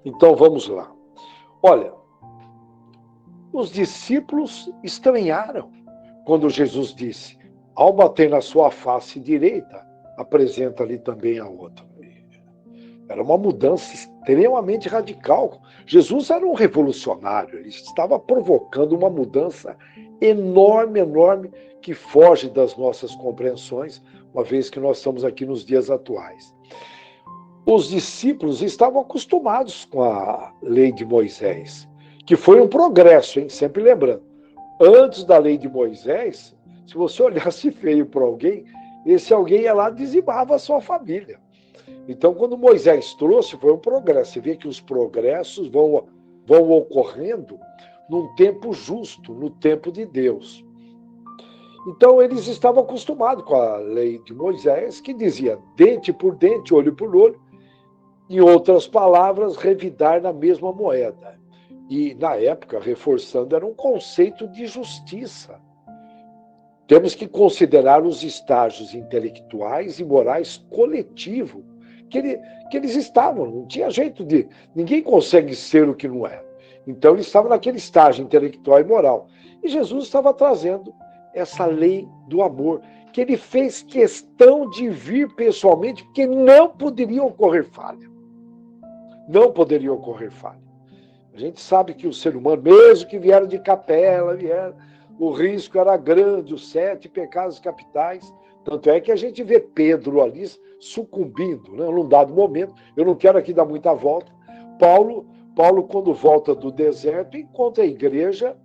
Então vamos lá. Olha, os discípulos estranharam quando Jesus disse: ao bater na sua face direita, apresenta-lhe também a outra. Era uma mudança extremamente radical. Jesus era um revolucionário, ele estava provocando uma mudança enorme, enorme, que foge das nossas compreensões, uma vez que nós estamos aqui nos dias atuais. Os discípulos estavam acostumados com a lei de Moisés, que foi um progresso, hein? Sempre lembrando. Antes da lei de Moisés, se você olhasse feio para alguém, esse alguém ia lá e dizimava a sua família. Então, quando Moisés trouxe, foi um progresso. Você vê que os progressos vão ocorrendo num tempo justo, no tempo de Deus. Então, eles estavam acostumados com a lei de Moisés, que dizia dente por dente, olho por olho, em outras palavras, revidar na mesma moeda. E, na época, reforçando, era um conceito de justiça. Temos que considerar os estágios intelectuais e morais coletivos que eles estavam. Não tinha jeito de... Ninguém consegue ser o que não é. Então, eles estavam naquele estágio intelectual e moral. E Jesus estava trazendo essa lei do amor, que ele fez questão de vir pessoalmente, porque não poderia ocorrer falha. Não poderia ocorrer falha. A gente sabe que o ser humano, mesmo que vieram de capela, o risco era grande, os 7 pecados capitais. Tanto é que a gente vê Pedro ali sucumbindo, né, num dado momento. Eu não quero aqui dar muita volta. Paulo, quando volta do deserto, encontra a igreja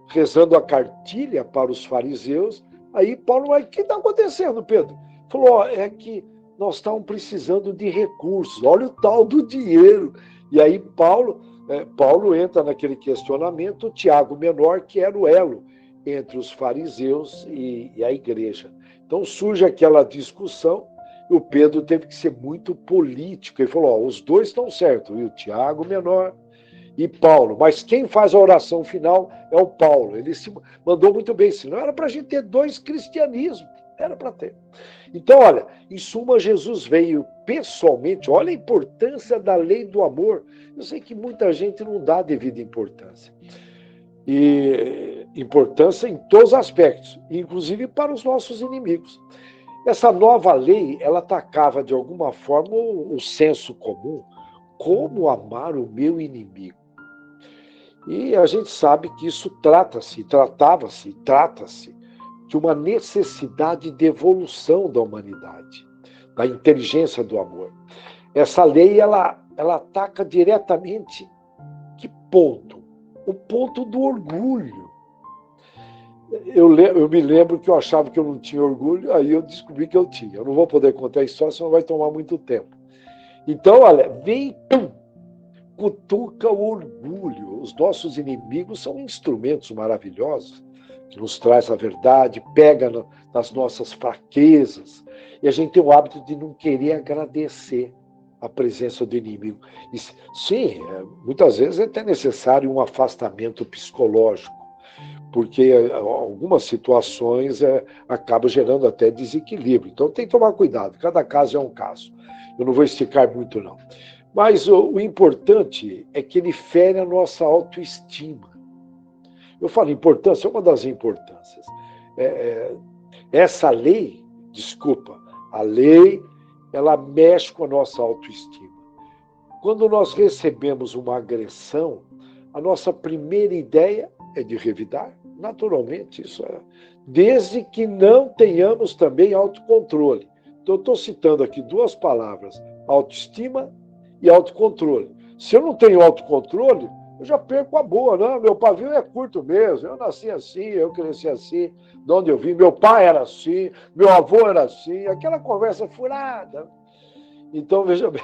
rezando a cartilha para os fariseus. Aí Paulo, mas o que está acontecendo, Pedro? Falou, é que nós estamos precisando de recursos, olha o tal do dinheiro. E aí Paulo entra naquele questionamento, Tiago menor, que era o elo entre os fariseus e a igreja. Então surge aquela discussão, e o Pedro teve que ser muito político. Ele falou, os dois estão certos, e o Tiago menor e Paulo, mas quem faz a oração final é o Paulo. Ele se mandou muito bem, senão era para a gente ter 2 cristianismos, era para ter. Então, olha, em suma, Jesus veio pessoalmente, olha a importância da lei do amor. Eu sei que muita gente não dá devida importância. E importância em todos os aspectos, inclusive para os nossos inimigos. Essa nova lei, ela atacava de alguma forma o senso comum, como amar o meu inimigo. E a gente sabe que isso trata-se de uma necessidade de evolução da humanidade, da inteligência do amor. Essa lei, ela ataca diretamente que ponto? O ponto do orgulho. Eu me lembro que eu achava que eu não tinha orgulho, aí eu descobri que eu tinha. Eu não vou poder contar a história, senão vai tomar muito tempo. Então, olha, vem, cutuca o orgulho. Os nossos inimigos são instrumentos maravilhosos, que nos traz a verdade, pega nas nossas fraquezas, e a gente tem o hábito de não querer agradecer a presença do inimigo. E, sim, muitas vezes é até necessário um afastamento psicológico, porque algumas situações acabam gerando até desequilíbrio. Então tem que tomar cuidado, cada caso é um caso. Eu não vou esticar muito, não. Mas o importante é que ele fere a nossa autoestima. Eu falo importância, é uma das importâncias. Essa lei, a lei, ela mexe com a nossa autoestima. Quando nós recebemos uma agressão, a nossa primeira ideia é de revidar, naturalmente, isso é. Desde que não tenhamos também autocontrole. Então, eu estou citando aqui 2 palavras, autoestima e autocontrole. Se eu não tenho autocontrole, eu já perco a boa, né? Meu pavio é curto mesmo, eu nasci assim, eu cresci assim, de onde eu vim, meu pai era assim, meu avô era assim, aquela conversa furada. Então, veja bem,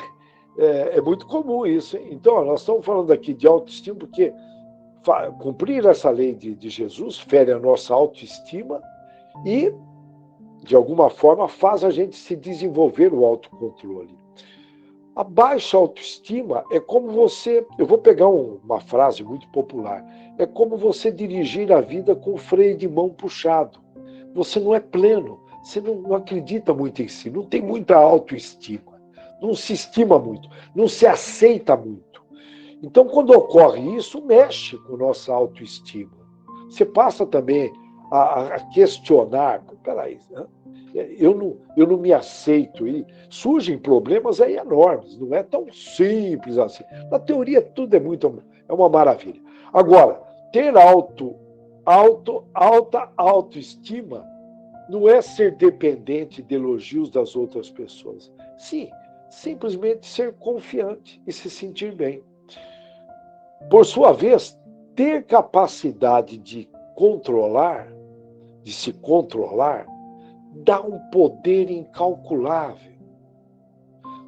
é muito comum isso, hein? Então, nós estamos falando aqui de autoestima, porque cumprir essa lei de Jesus fere a nossa autoestima e, de alguma forma, faz a gente se desenvolver o autocontrole. A baixa autoestima é como você... Eu vou pegar uma frase muito popular. É como você dirigir a vida com o freio de mão puxado. Você não é pleno, você não acredita muito em si, não tem muita autoestima. não se estima muito, não se aceita muito. Então, quando ocorre isso, mexe com nossa autoestima. Você passa também a questionar, peraí, né? Eu não me aceito, e surgem problemas aí enormes, não é tão simples assim. Na teoria, tudo é uma maravilha. Agora, ter alta autoestima não é ser dependente de elogios das outras pessoas. Sim, simplesmente ser confiante e se sentir bem. Por sua vez, ter capacidade de se controlar, dá um poder incalculável.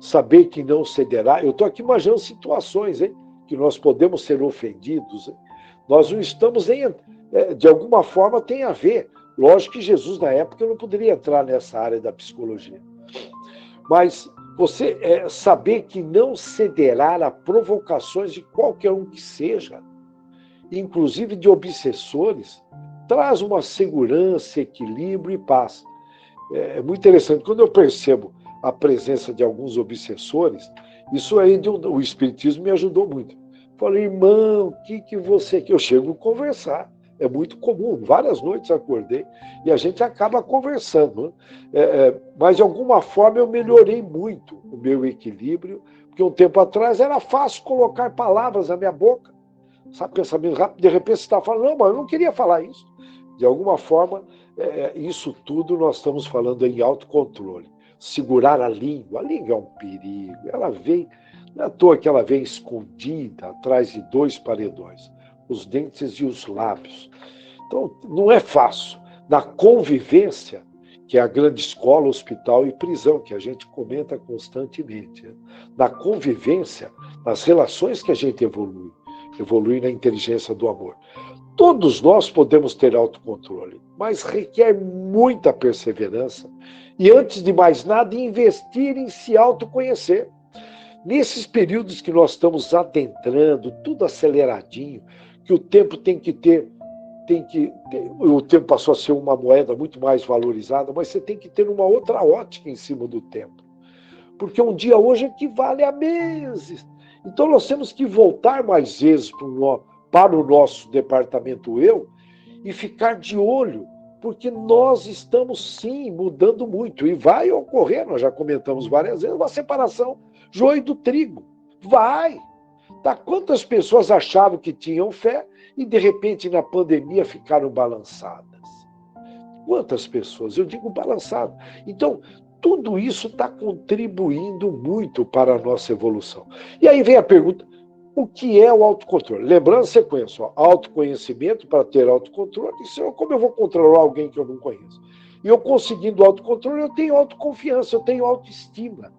Saber que não cederá. Eu estou aqui imaginando situações, hein, que nós podemos ser ofendidos. Hein? Nós não estamos de alguma forma tem a ver. Lógico que Jesus, na época, não poderia entrar nessa área da psicologia. Mas você saber que não cederá a provocações de qualquer um que seja, inclusive de obsessores, traz uma segurança, equilíbrio e paz. É muito interessante. Quando eu percebo a presença de alguns obsessores, isso aí o Espiritismo me ajudou muito. Falei, irmão, o que você quer? Eu chego a conversar. É muito comum. Várias noites acordei e a gente acaba conversando. Né? Mas, de alguma forma, eu melhorei muito o meu equilíbrio, porque um tempo atrás era fácil colocar palavras na minha boca. Sabe, pensamento rápido, de repente você está falando, não, mas eu não queria falar isso. De alguma forma, isso tudo nós estamos falando em autocontrole. Segurar a língua é um perigo. Ela vem, não é à toa que ela vem escondida atrás de dois paredões, os dentes e os lábios. Então, não é fácil. Na convivência, que é a grande escola, hospital e prisão, que a gente comenta constantemente. Na convivência, nas relações que a gente evolui na inteligência do amor. Todos nós podemos ter autocontrole, mas requer muita perseverança e, antes de mais nada, investir em se autoconhecer. Nesses períodos que nós estamos adentrando, tudo aceleradinho, que o tempo o tempo passou a ser uma moeda muito mais valorizada, mas você tem que ter uma outra ótica em cima do tempo. Porque um dia hoje equivale a meses. Então nós temos que voltar mais vezes para o nosso departamento eu e ficar de olho, porque nós estamos sim mudando muito e vai ocorrer, nós já comentamos várias vezes, uma separação joio do trigo. Vai! Tá? Quantas pessoas achavam que tinham fé e de repente na pandemia ficaram balançadas? Quantas pessoas? Eu digo balançado. Então, tudo isso está contribuindo muito para a nossa evolução. E aí vem a pergunta, o que é o autocontrole? Lembrando a sequência, autoconhecimento para ter autocontrole, como eu vou controlar alguém que eu não conheço? E eu conseguindo autocontrole, eu tenho autoconfiança, eu tenho autoestima.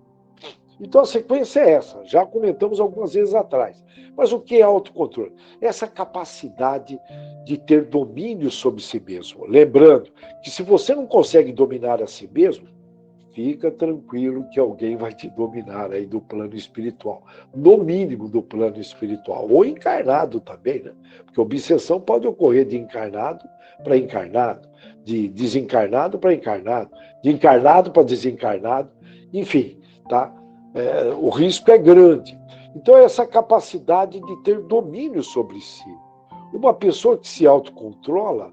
Então a sequência é essa, já comentamos algumas vezes atrás. Mas o que é autocontrole? Essa capacidade de ter domínio sobre si mesmo. Lembrando que se você não consegue dominar a si mesmo, fica tranquilo que alguém vai te dominar aí do plano espiritual. No mínimo do plano espiritual. Ou encarnado também, né? Porque obsessão pode ocorrer de encarnado para encarnado, de desencarnado para encarnado, de encarnado para desencarnado, enfim, tá? O risco é grande. Então, essa capacidade de ter domínio sobre si. Uma pessoa que se autocontrola,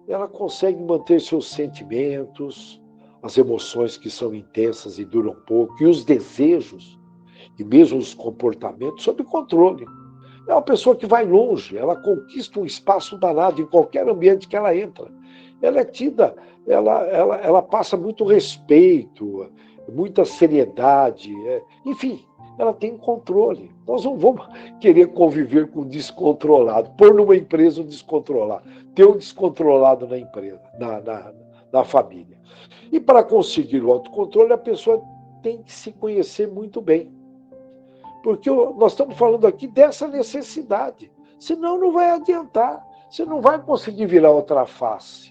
ela consegue manter seus sentimentos, as emoções que são intensas e duram pouco, e os desejos, e mesmo os comportamentos, sob controle. É uma pessoa que vai longe, ela conquista um espaço danado em qualquer ambiente que ela entra. Ela é tida, ela passa muito respeito, muita seriedade, enfim, ela tem controle. Nós não vamos querer conviver com um descontrolado, pôr numa empresa um descontrolado, ter um descontrolado na empresa, na família. E para conseguir o autocontrole, a pessoa tem que se conhecer muito bem. Porque nós estamos falando aqui dessa necessidade. Senão não vai adiantar. Você não vai conseguir virar outra face.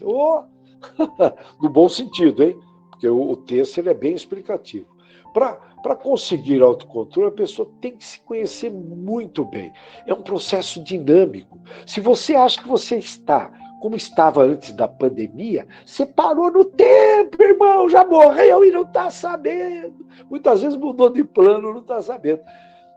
No bom sentido, hein? Porque o texto ele é bem explicativo. Para conseguir autocontrole, a pessoa tem que se conhecer muito bem. É um processo dinâmico. Se você acha que você está como estava antes da pandemia, você parou no tempo, irmão, já morreu e não está sabendo. Muitas vezes mudou de plano, não está sabendo.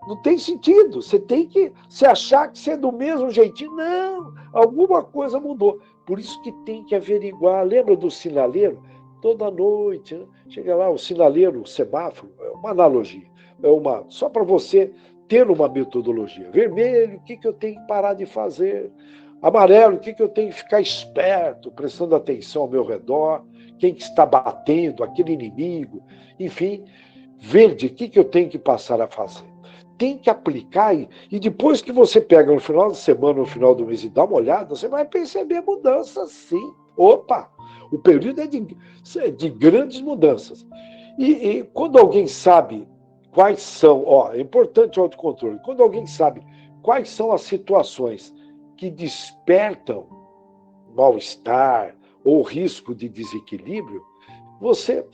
Não tem sentido. Você tem que se achar que você é do mesmo jeitinho. Não, alguma coisa mudou. Por isso que tem que averiguar. Lembra do sinaleiro? Toda noite, né? Chega lá, o sinaleiro, o semáforo, é uma analogia. Só para você ter uma metodologia. Vermelho, o que eu tenho que parar de fazer? Amarelo, o que eu tenho que ficar esperto, prestando atenção ao meu redor? Quem que está batendo, aquele inimigo? Enfim, verde, o que eu tenho que passar a fazer? Tem que aplicar, e depois que você pega no final da semana, no final do mês e dá uma olhada, você vai perceber mudanças, sim. Opa, o período é de grandes mudanças. E quando alguém sabe quais são, é importante o autocontrole, quando alguém sabe quais são as situações que despertam mal-estar ou risco de desequilíbrio, você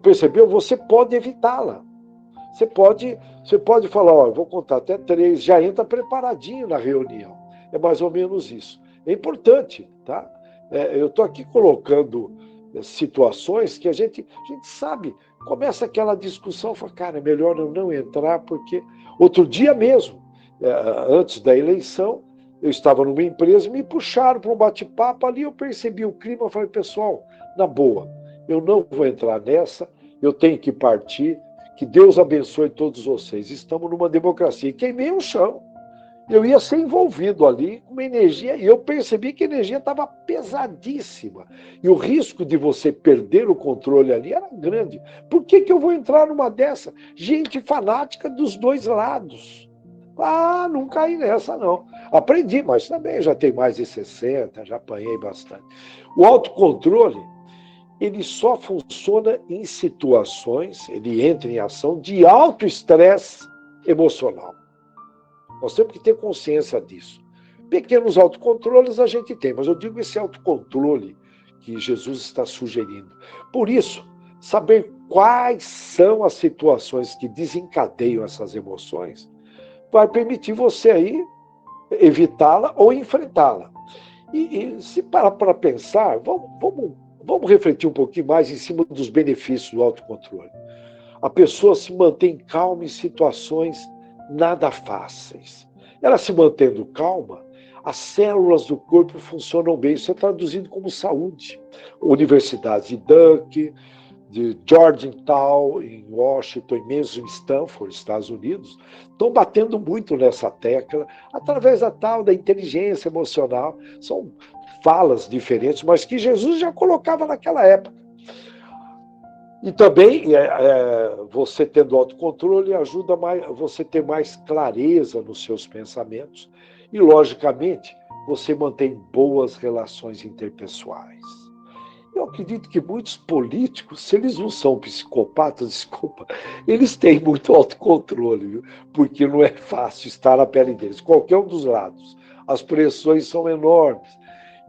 percebeu? Você pode evitá-la. Você pode falar, eu vou contar até 3, já entra preparadinho na reunião. É mais ou menos isso. É importante, tá? Eu estou aqui colocando situações que a gente sabe. Começa aquela discussão, fala, cara, é melhor eu não entrar, porque outro dia mesmo, antes da eleição, eu estava numa empresa, me puxaram para um bate-papo ali, eu percebi o clima, falei, pessoal, na boa, eu não vou entrar nessa, eu tenho que partir, que Deus abençoe todos vocês. Estamos numa democracia. E queimei o chão. Eu ia ser envolvido ali com uma energia, e eu percebi que a energia estava pesadíssima. E o risco de você perder o controle ali era grande. Por que eu vou entrar numa dessa? Gente fanática dos dois lados. Ah, não caí nessa, não. Aprendi, mas também já tenho mais de 60, já apanhei bastante. O autocontrole, ele só funciona em situações, ele entra em ação de alto estresse emocional. Nós temos que ter consciência disso. Pequenos autocontroles a gente tem, mas eu digo esse autocontrole que Jesus está sugerindo. Por isso, saber quais são as situações que desencadeiam essas emoções vai permitir você aí evitá-la ou enfrentá-la. E se parar para pensar, vamos refletir um pouquinho mais em cima dos benefícios do autocontrole. A pessoa se mantém calma em situações nada fáceis. Ela se mantendo calma, as células do corpo funcionam bem. Isso é traduzido como saúde. Universidades de Duke, de Georgetown, em Washington, e mesmo em Stanford, Estados Unidos, estão batendo muito nessa tecla, através da tal da inteligência emocional. São falas diferentes, mas que Jesus já colocava naquela época. E também, você tendo autocontrole, ajuda você ter mais clareza nos seus pensamentos. E, logicamente, você mantém boas relações interpessoais. Eu acredito que muitos políticos, se eles não são psicopatas, desculpa, eles têm muito autocontrole, viu? Porque não é fácil estar na pele deles, qualquer um dos lados. As pressões são enormes.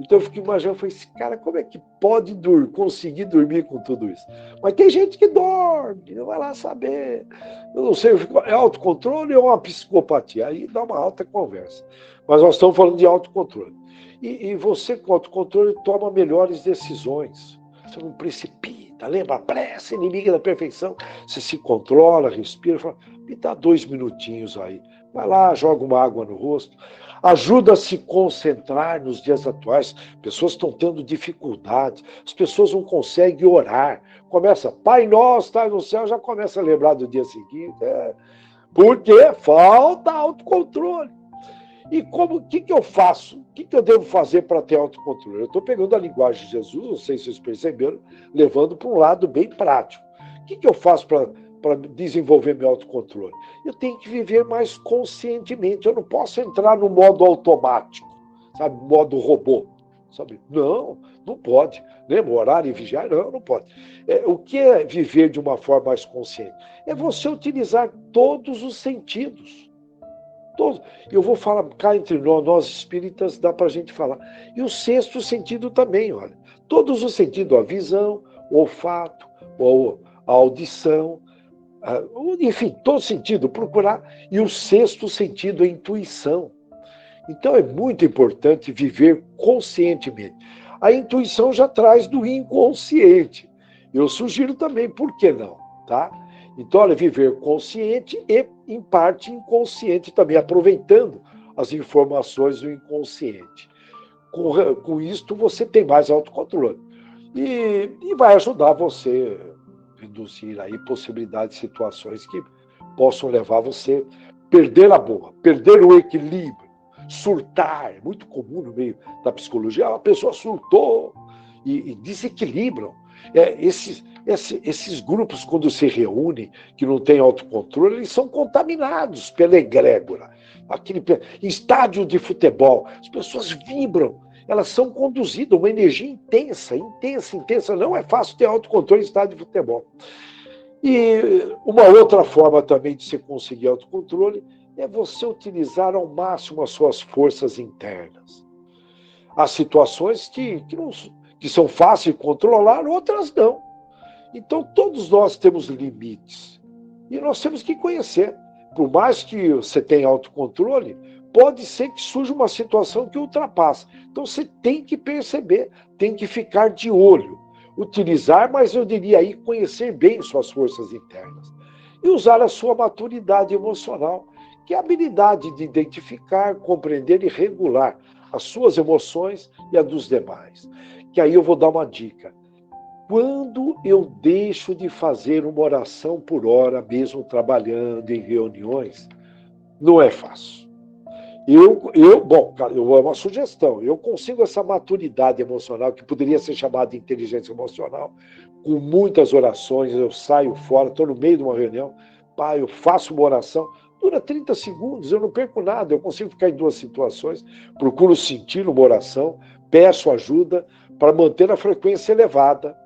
Então eu fico imaginando, falei, esse cara, como é que pode conseguir dormir com tudo isso? Mas tem gente que dorme, não vai lá saber. Eu não sei, é autocontrole ou uma psicopatia? Aí dá uma alta conversa. Mas nós estamos falando de autocontrole. E você, com autocontrole, toma melhores decisões. Você não precipita, lembra? A pressa, inimiga da perfeição. Você se controla, respira, fala, me dá 2 minutinhos aí. Vai lá, joga uma água no rosto. Ajuda a se concentrar nos dias atuais. Pessoas estão tendo dificuldade. As pessoas não conseguem orar. Começa, Pai Nosso, está no céu, já começa a lembrar do dia seguinte. Porque falta autocontrole. E o que eu faço? O que eu devo fazer para ter autocontrole? Eu estou pegando a linguagem de Jesus, não sei se vocês perceberam, levando para um lado bem prático. O que eu faço para desenvolver meu autocontrole? Eu tenho que viver mais conscientemente. Eu não posso entrar no modo automático, sabe? Modo robô. Sabe? Não pode. Lembra? Orar e vigiar? Não pode. O que é viver de uma forma mais consciente? É você utilizar todos os sentidos. Eu vou falar cá entre nós espíritas, dá para a gente falar. E o sexto sentido também, olha. Todos os sentidos, a visão, o olfato, a audição, enfim, todo sentido, procurar. E o sexto sentido, a intuição. Então é muito importante viver conscientemente. A intuição já traz do inconsciente. Eu sugiro também, por que não? Tá? Então, olha, viver consciente e, em parte, inconsciente também, aproveitando as informações do inconsciente. Com isto, você tem mais autocontrole. E vai ajudar você a reduzir aí possibilidades de situações que possam levar você a perder a boa, perder o equilíbrio, surtar. É muito comum no meio da psicologia, a pessoa surtou e desequilibram. Esses grupos, quando se reúnem, que não têm autocontrole, eles são contaminados pela egrégora. Em estádio de futebol, as pessoas vibram, elas são conduzidas, uma energia intensa, intensa, intensa. Não é fácil ter autocontrole em estádio de futebol. E uma outra forma também de se conseguir autocontrole é você utilizar ao máximo as suas forças internas. Há situações que são fáceis de controlar, outras não. Então, todos nós temos limites. E nós temos que conhecer. Por mais que você tenha autocontrole, pode ser que surja uma situação que ultrapasse. Então, você tem que perceber, tem que ficar de olho. Utilizar, mas eu diria aí, conhecer bem suas forças internas. E usar a sua maturidade emocional, que é a habilidade de identificar, compreender e regular as suas emoções e a dos demais. Que aí eu vou dar uma dica. Quando eu deixo de fazer uma oração por hora, mesmo trabalhando em reuniões, não é fácil. É uma sugestão. Eu consigo essa maturidade emocional, que poderia ser chamada de inteligência emocional, com muitas orações, eu saio fora, estou no meio de uma reunião, eu faço uma oração, dura 30 segundos, eu não perco nada, eu consigo ficar em duas situações, procuro sentir uma oração, peço ajuda para manter a frequência elevada,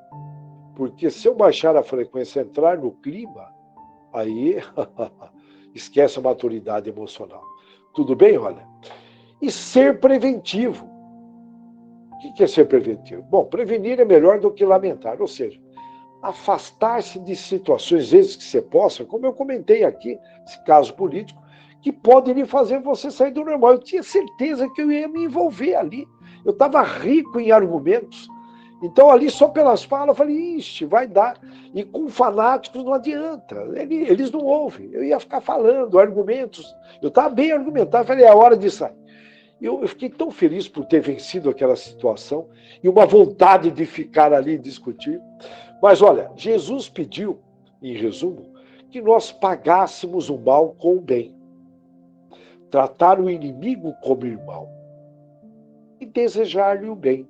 porque se eu baixar a frequência, entrar no clima, aí esquece a maturidade emocional. Tudo bem, olha? E ser preventivo. O que é ser preventivo? Bom, prevenir é melhor do que lamentar, ou seja, afastar-se de situações, vezes que você possa, como eu comentei aqui, esse caso político, que podem lhe fazer você sair do normal. Eu tinha certeza que eu ia me envolver ali. Eu estava rico em argumentos. Então, ali, só pelas falas, eu falei, ixi, vai dar. E com fanáticos não adianta. Eles não ouvem. Eu ia ficar falando argumentos. Eu estava bem argumentado. Eu falei, é hora de sair. Eu fiquei tão feliz por ter vencido aquela situação e uma vontade de ficar ali e discutir. Mas, olha, Jesus pediu, em resumo, que nós pagássemos o mal com o bem. Tratar o inimigo como irmão. E desejar-lhe o bem.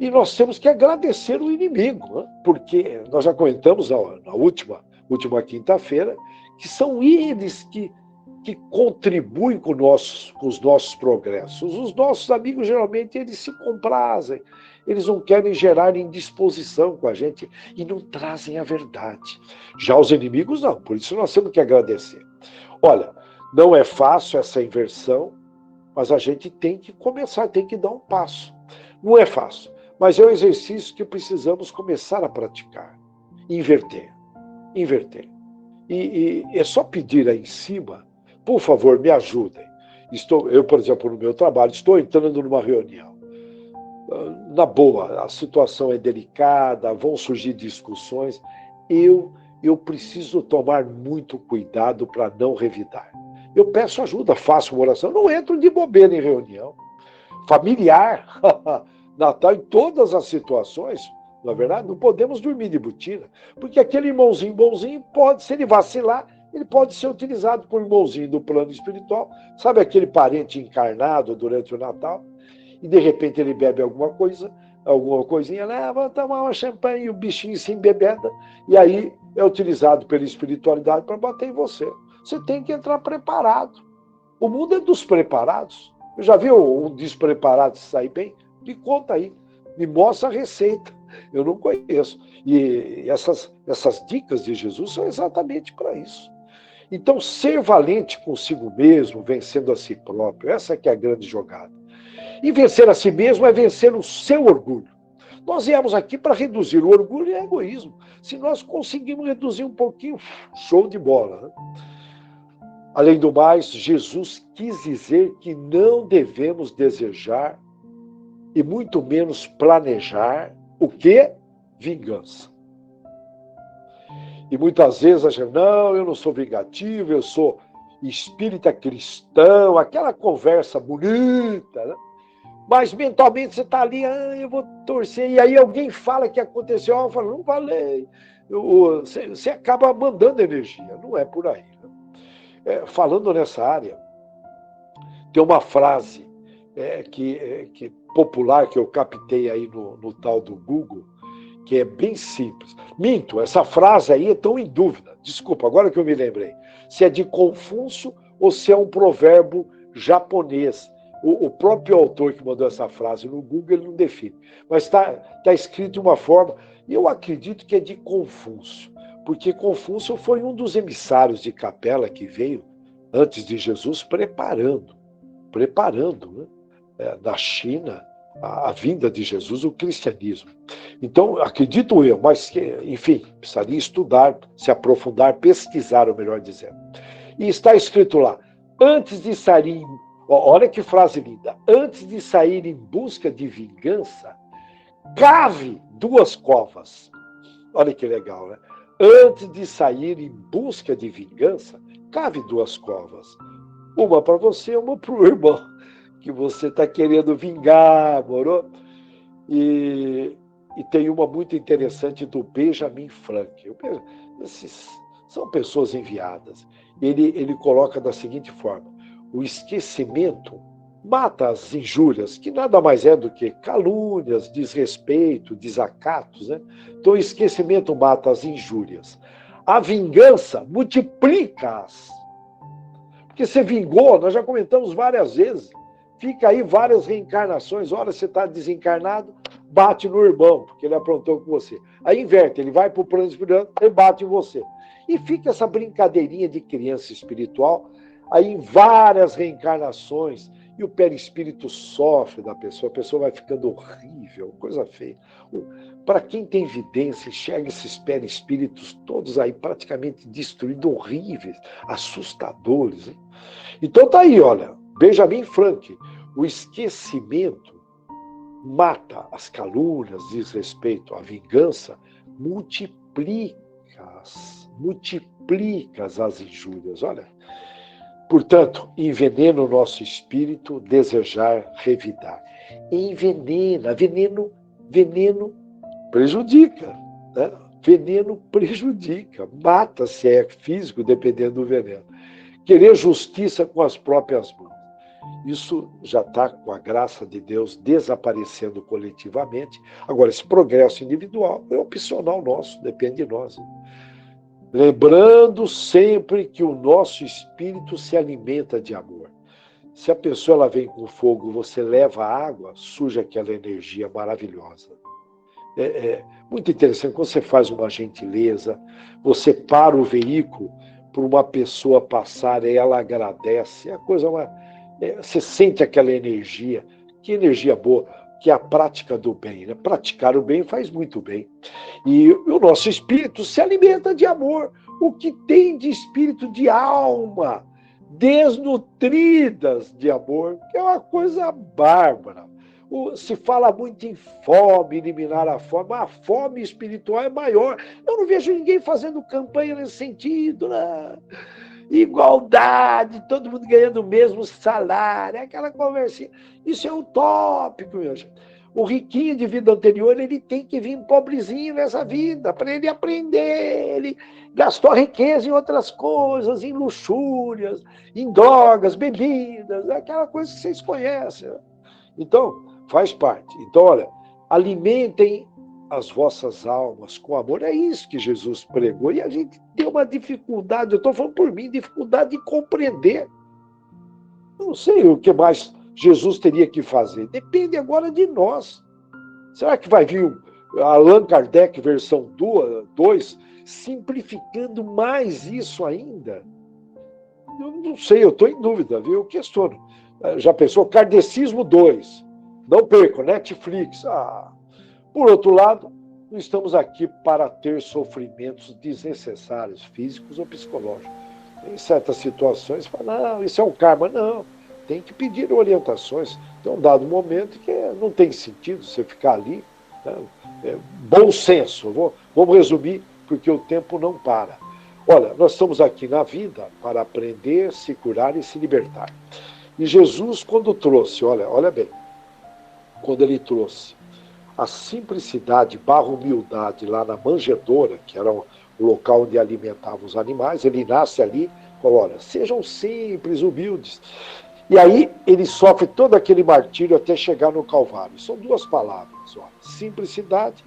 E nós temos que agradecer o inimigo, né? Porque nós já comentamos na última quinta-feira que são eles que contribuem com os nossos progressos. Os nossos amigos, geralmente, eles se comprazem, eles não querem gerar indisposição com a gente e não trazem a verdade. Já os inimigos, não. Por isso nós temos que agradecer. Olha, não é fácil essa inversão, mas a gente tem que começar, tem que dar um passo. Não é fácil. Mas é um exercício que precisamos começar a praticar. Inverter. E é só pedir aí em cima, por favor, me ajudem. Eu, por exemplo, no meu trabalho, estou entrando numa reunião. Na boa, a situação é delicada, vão surgir discussões. Eu preciso tomar muito cuidado para não revidar. Eu peço ajuda, faço uma oração, não entro de bobeira em reunião. Familiar, Natal, em todas as situações, na verdade, não podemos dormir de botina, porque aquele irmãozinho bonzinho pode, se ele vacilar, ele pode ser utilizado por irmãozinho do plano espiritual, sabe aquele parente encarnado durante o Natal, e de repente ele bebe alguma coisinha, vamos tomar uma champanhe, e o bichinho se embebeda, e aí é utilizado pela espiritualidade para bater em você. Você tem que entrar preparado. O mundo é dos preparados. Eu já vi um despreparado sair bem? Me conta aí, me mostra a receita. Eu não conheço. E essas dicas de Jesus são exatamente para isso. Então, ser valente consigo mesmo, vencendo a si próprio, essa que é a grande jogada. E vencer a si mesmo é vencer o seu orgulho. Nós viemos aqui para reduzir o orgulho e o egoísmo. Se nós conseguimos reduzir um pouquinho, show de bola, né? Além do mais, Jesus quis dizer que não devemos desejar e muito menos planejar o quê? Vingança. E muitas vezes a gente, não, eu não sou vingativo, eu sou espírita cristão, aquela conversa bonita, né? Mas mentalmente você está ali, eu vou torcer, e aí alguém fala que aconteceu, eu falo, não falei. Você acaba mandando energia, não é por aí. Né? Falando nessa área, tem uma frase que popular que eu captei aí no tal do Google, que é bem simples. Minto, essa frase aí é tão em dúvida. Desculpa, agora que eu me lembrei. Se é de Confúcio ou se é um provérbio japonês. O próprio autor que mandou essa frase no Google, ele não define. Mas está escrito de uma forma, e eu acredito que é de Confúcio, porque Confúcio foi um dos emissários de Capela que veio antes de Jesus preparando, né, da China, a vinda de Jesus, o cristianismo. Então, acredito eu, mas, enfim, precisaria estudar, se aprofundar, pesquisar, ou melhor dizendo. E está escrito lá, antes de sair, olha que frase linda, antes de sair em busca de vingança, cave 2 covas. Olha que legal, né? Antes de sair em busca de vingança, cave 2 covas. Uma para você, uma para o irmão, que você está querendo vingar, moro? E tem uma muito interessante do Benjamin Franklin. Esses são pessoas enviadas. Ele coloca da seguinte forma: o esquecimento mata as injúrias, que nada mais é do que calúnias, desrespeito, desacatos. Né? Então, o esquecimento mata as injúrias. A vingança multiplica-as. Porque você vingou, nós já comentamos várias vezes, fica aí várias reencarnações, ora você está desencarnado, bate no irmão, porque ele aprontou com você. Aí inverte, ele vai para o plano espiritual e bate em você. E fica essa brincadeirinha de criança espiritual, aí em várias reencarnações, e o perispírito sofre da pessoa, a pessoa vai ficando horrível, coisa feia. Para quem tem vidência, enxerga esses perispíritos todos aí praticamente destruídos, horríveis, assustadores. Hein? Então tá aí, olha, Benjamin Franklin, o esquecimento mata as calúnias, desrespeito, a vingança, multiplica as injúrias. Olha, portanto, envenena o nosso espírito, desejar revidar. Envenena, veneno prejudica, né? Veneno prejudica, mata se é físico, dependendo do veneno. Querer justiça com as próprias mãos. Isso já está, com a graça de Deus, desaparecendo coletivamente. Agora, esse progresso individual é opcional nosso, depende de nós. Lembrando sempre que o nosso espírito se alimenta de amor. Se a pessoa ela vem com fogo, você leva água, surge aquela energia maravilhosa. É muito interessante, quando você faz uma gentileza, você para o veículo para uma pessoa passar e ela agradece, você sente aquela energia, que energia boa, que é a prática do bem. Né? Praticar o bem faz muito bem. E o nosso espírito se alimenta de amor. O que tem de espírito de alma, desnutridas de amor, que é uma coisa bárbara. Se fala muito em fome, eliminar a fome, mas a fome espiritual é maior. Eu não vejo ninguém fazendo campanha nesse sentido, né? Igualdade, todo mundo ganhando o mesmo salário, aquela conversinha. Isso é utópico, meu gente. O riquinho de vida anterior, ele tem que vir pobrezinho nessa vida, para ele aprender. Ele gastou a riqueza em outras coisas, em luxúrias, em drogas, bebidas, aquela coisa que vocês conhecem. Então, faz parte. Então, olha, alimentem as vossas almas com amor. É isso que Jesus pregou. E a gente tem uma dificuldade, eu estou falando por mim, dificuldade de compreender. Não sei o que mais Jesus teria que fazer. Depende agora de nós. Será que vai vir Allan Kardec versão 2, simplificando mais isso ainda? Eu não sei, eu estou em dúvida, viu? Eu questiono. Já pensou? Kardecismo 2. Não perca, Netflix. Por outro lado, não estamos aqui para ter sofrimentos desnecessários, físicos ou psicológicos. Em certas situações, fala, não, isso é um karma. Não, tem que pedir orientações. Tem um dado momento que não tem sentido você ficar ali. Né? Bom senso. Vamos resumir, porque o tempo não para. Olha, nós estamos aqui na vida para aprender, se curar e se libertar. E Jesus, quando trouxe, olha bem, quando ele trouxe a simplicidade / humildade lá na manjedoura, que era o local onde alimentava os animais, ele nasce ali, falou, olha, sejam simples, humildes. E aí ele sofre todo aquele martírio até chegar no Calvário. São duas palavras, olha, simplicidade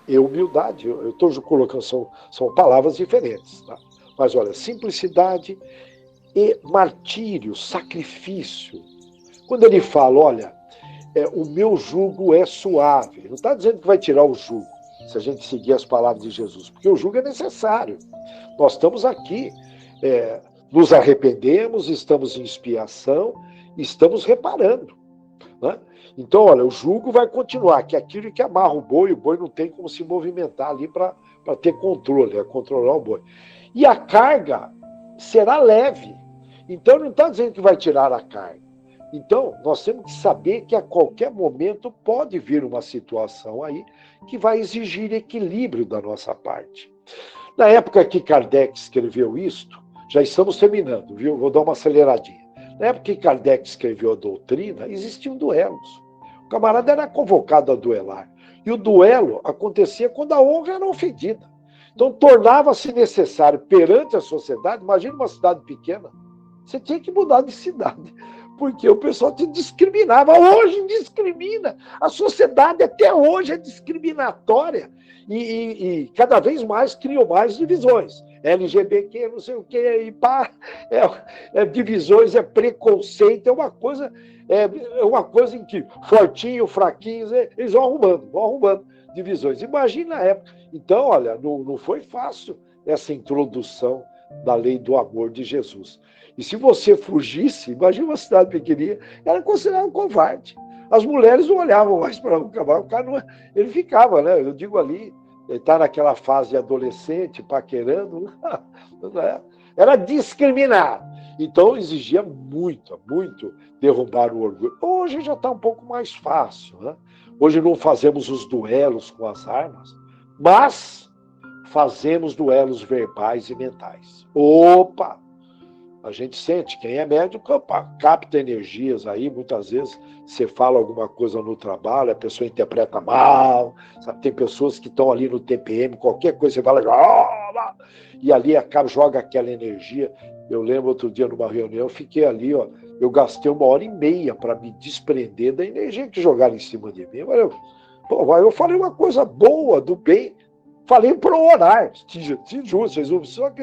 e humildade. Eu estou colocando, são palavras diferentes, tá? Mas olha, simplicidade e martírio, sacrifício. Quando ele fala, olha, o meu jugo é suave. Não está dizendo que vai tirar o jugo, se a gente seguir as palavras de Jesus, porque o jugo é necessário. Nós estamos aqui, nos arrependemos, estamos em expiação, estamos reparando. Né? Então, olha, o jugo vai continuar, que é aquilo que amarra o boi não tem como se movimentar ali para ter controle, controlar o boi. E a carga será leve. Então, não está dizendo que vai tirar a carga. Então, nós temos que saber que a qualquer momento pode vir uma situação aí que vai exigir equilíbrio da nossa parte. Na época que Kardec escreveu isto, já estamos terminando, viu? Vou dar uma aceleradinha. Na época que Kardec escreveu a doutrina, existiam duelos. O camarada era convocado a duelar. E o duelo acontecia quando a honra era ofendida. Então, tornava-se necessário, perante a sociedade, imagina uma cidade pequena, você tinha que mudar de cidade, porque o pessoal te discriminava. Hoje discrimina. A sociedade até hoje é discriminatória e cada vez mais criam mais divisões. LGBT, não sei o quê, e pá, divisões, preconceito, é uma coisa em que fortinho, fraquinhos, eles vão arrumando divisões. Imagina a época. Então, olha, não foi fácil essa introdução da lei do amor de Jesus. E se você fugisse, imagina uma cidade pequenininha, era considerado covarde. As mulheres não olhavam mais para o cara não, ele ficava, né? Eu digo ali, ele está naquela fase adolescente, paquerando, era discriminar. Então exigia muito derrubar o orgulho. Hoje já está um pouco mais fácil, né? Hoje não fazemos os duelos com as armas, mas fazemos duelos verbais e mentais. Opa! A gente sente, quem é médico capta energias aí, muitas vezes você fala alguma coisa no trabalho, a pessoa interpreta mal, sabe? Tem pessoas que estão ali no TPM, qualquer coisa você fala, e ali joga aquela energia. Eu lembro outro dia numa reunião, eu fiquei ali, eu gastei 1h30 para me desprender da energia que jogaram em cima de mim. Eu falei uma coisa boa, do bem, falei para orar, te juro, vocês não precisam,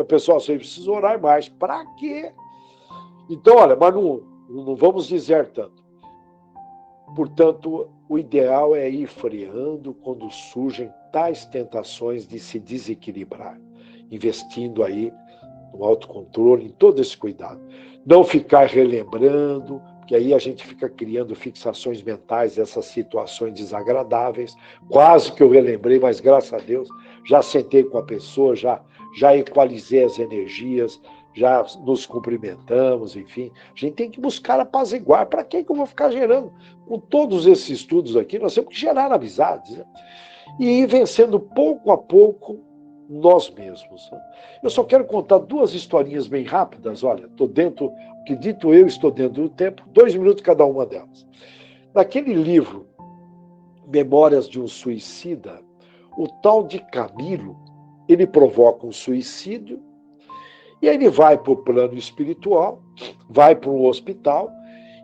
pessoal, vocês precisam orar mais. Para quê? Então, olha, mas não vamos dizer tanto. Portanto, o ideal é ir freando quando surgem tais tentações de se desequilibrar, investindo aí no autocontrole, em todo esse cuidado. Não ficar relembrando, porque aí a gente fica criando fixações mentais dessas situações desagradáveis. Quase que eu relembrei, mas graças a Deus já sentei com a pessoa, já equalizei as energias, já nos cumprimentamos, enfim. A gente tem que buscar apaziguar. Para que eu vou ficar gerando? Com todos esses estudos aqui, nós temos que gerar amizades, né? E ir vencendo pouco a pouco nós mesmos. Eu só quero contar 2 historinhas bem rápidas. Olha, acredito eu, estou dentro do tempo, 2 minutos cada uma delas. Naquele livro, Memórias de um Suicida, o tal de Camilo, ele provoca um suicídio, e aí ele vai para o plano espiritual, vai para um hospital,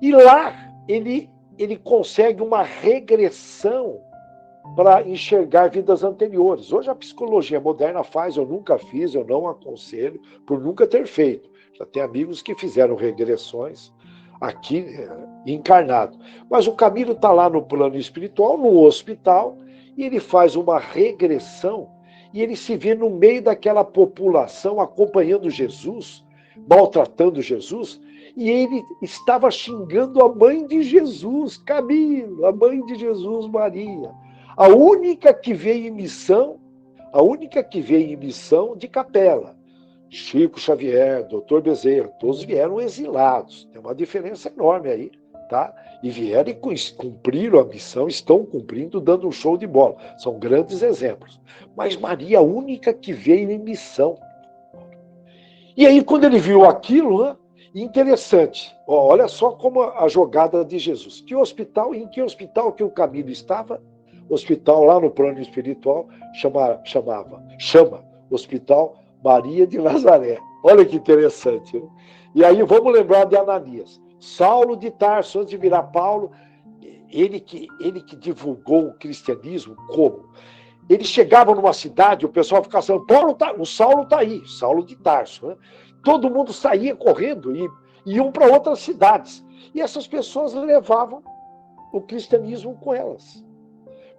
e lá ele consegue uma regressão para enxergar vidas anteriores. Hoje a psicologia moderna faz, eu nunca fiz, eu não aconselho, por nunca ter feito. Já tem amigos que fizeram regressões aqui encarnado. Mas o Camilo está lá no plano espiritual, no hospital, e ele faz uma regressão, e ele se vê no meio daquela população acompanhando Jesus, maltratando Jesus, e ele estava xingando a mãe de Jesus, Camilo, a mãe de Jesus, Maria. A única que veio em missão de capela. Chico Xavier, Dr. Bezerra, todos vieram exilados. Tem uma diferença enorme aí, tá? E vieram e cumpriram a missão, estão cumprindo, dando um show de bola. São grandes exemplos. Mas Maria, a única que veio em missão. E aí, quando ele viu aquilo, né, interessante, olha só como a jogada de Jesus. Em que hospital que o Camilo estava? Hospital lá no plano espiritual chama Hospital Maria de Nazaré. Olha que interessante. Né? E aí vamos lembrar de Ananias. Saulo de Tarso, antes de virar Paulo, ele que divulgou o cristianismo, como? Ele chegava numa cidade, o pessoal ficava falando, o Saulo está aí, Saulo de Tarso. Né? Todo mundo saía correndo e iam para outras cidades. E essas pessoas levavam o cristianismo com elas.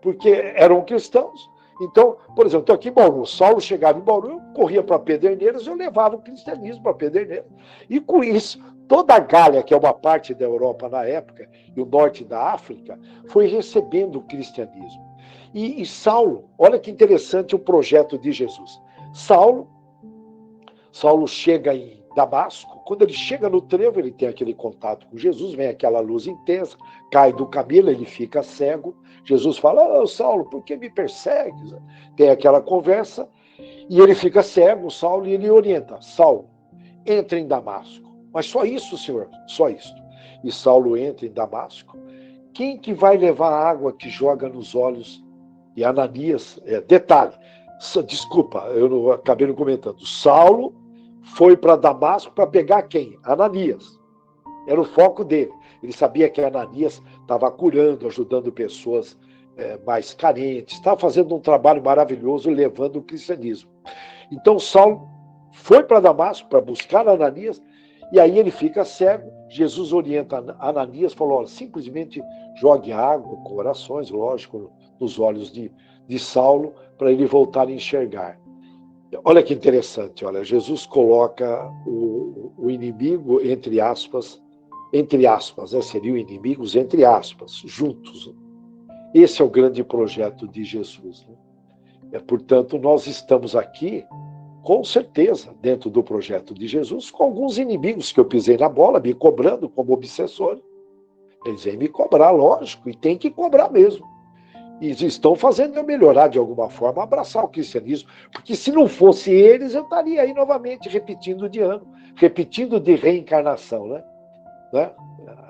Porque eram cristãos. Então, por exemplo, estou aqui em Bauru. Saulo chegava em Bauru, eu corria para Pederneiras, eu levava o cristianismo para Pederneiras. E com isso, toda a Gália, que é uma parte da Europa na época, e o norte da África, foi recebendo o cristianismo. E Saulo, olha que interessante o projeto de Jesus. Saulo chega em Damasco, quando ele chega no trevo, ele tem aquele contato com Jesus, vem aquela luz intensa, cai do camelo, ele fica cego. Jesus fala, Saulo, por que me persegues? Tem aquela conversa, e ele fica cego, Saulo, e ele orienta, Saulo, entra em Damasco. Mas só isso, Senhor, só isso. E Saulo entra em Damasco. Quem que vai levar a água que joga nos olhos? E Ananias, detalhe, desculpa, eu não, acabei não comentando. Saulo foi para Damasco para pegar quem? Ananias. Era o foco dele. Ele sabia que Ananias estava curando, ajudando pessoas mais carentes, estava fazendo um trabalho maravilhoso, levando o cristianismo. Então Saulo foi para Damasco para buscar Ananias, e aí ele fica cego. Jesus orienta Ananias, falou, simplesmente jogue água com orações, lógico, nos olhos de Saulo, para ele voltar a enxergar. Olha que interessante, olha, Jesus coloca o inimigo, entre aspas, seriam inimigos, entre aspas, juntos. Esse é o grande projeto de Jesus. Né? Portanto, nós estamos aqui, com certeza, dentro do projeto de Jesus, com alguns inimigos que eu pisei na bola, me cobrando como obsessor. Eles vêm me cobrar, lógico, e tem que cobrar mesmo. E estão fazendo eu melhorar de alguma forma, abraçar o cristianismo, porque se não fosse eles, eu estaria aí novamente repetindo de ano, repetindo de reencarnação, né?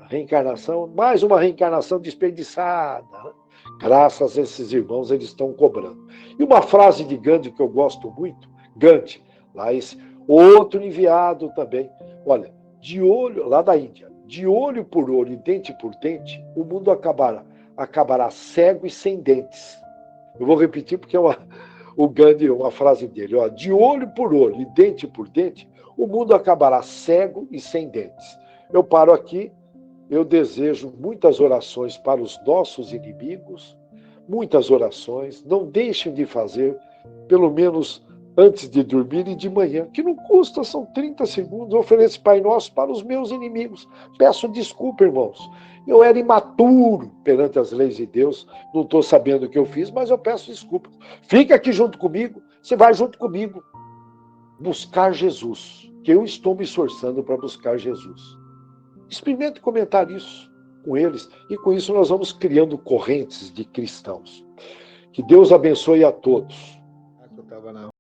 Reencarnação, mais uma reencarnação desperdiçada, né? Graças a esses irmãos, eles estão cobrando. E uma frase de Gandhi que eu gosto muito, Gandhi, lá esse outro enviado também, olha, de olho, lá da Índia, de olho por olho e dente por dente, o mundo acabará cego e sem dentes. Eu vou repetir porque o Gandhi, uma frase dele, ó, de olho por olho e dente por dente, o mundo acabará cego e sem dentes. Eu paro aqui, eu desejo muitas orações para os nossos inimigos, muitas orações, não deixem de fazer, pelo menos antes de dormir e de manhã, que não custa, são 30 segundos, eu ofereço Pai Nosso para os meus inimigos. Peço desculpa, irmãos. Eu era imaturo perante as leis de Deus, não estou sabendo o que eu fiz, mas eu peço desculpas. Fica aqui junto comigo, você vai junto comigo buscar Jesus, que eu estou me esforçando para buscar Jesus. Experimente comentar isso com eles, e com isso nós vamos criando correntes de cristãos. Que Deus abençoe a todos.